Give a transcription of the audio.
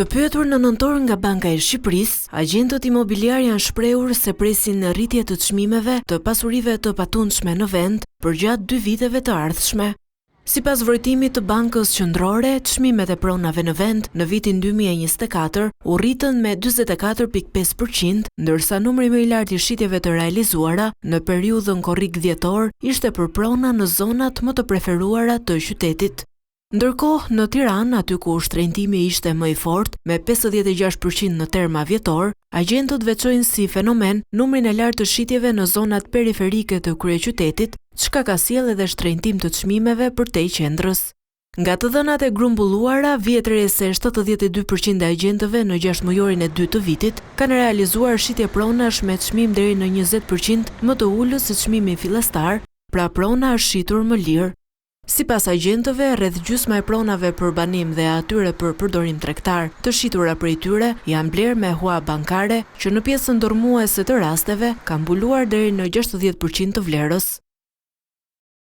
Të pyetur në nëntor nga Banka e Shqipërisë, agjentët imobiliar janë shprehur se presin rritje të çmimeve të pasurive të patundshme në vend përgjatë 2 viteve të ardhshme. Sipas vërtimit të Bankës Qendrore, çmimet e pronave në vend në vitin 2024 u rritën me 44.5%, ndërsa numri më i lartë i shitjeve të realizuara në periudhën korrik-dhjetor ishte për prona në zonat më të preferuara të qytetit. Ndërkohë, në Tiranë, aty ku shtrenjtimi ishte më i fortë, me 56% në terma vjetor, agjentët veçojnë si fenomen numrin e lartë të shitjeve në zonat periferike të kryeqytetit, çka ka sjellë edhe shtrenjtim të çmimeve përtej qendrës. Nga të dhënat e grumbulluara, vjet re se 72% e agjentëve në 6 mujorin e 2 të vitit kanë realizuar shitje pronash me çmim deri në 20% më të ulët se çmimi fillestar, pra prona është shitur më lirë. Sipas agjentëve, rreth gjysma e pronave për banim dhe atyre për përdorim tregtar të shitura prej tyre janë blerë me hua bankare që në pjesën ndërmuese të rasteve kanë mbuluar deri në 60% të vlerës.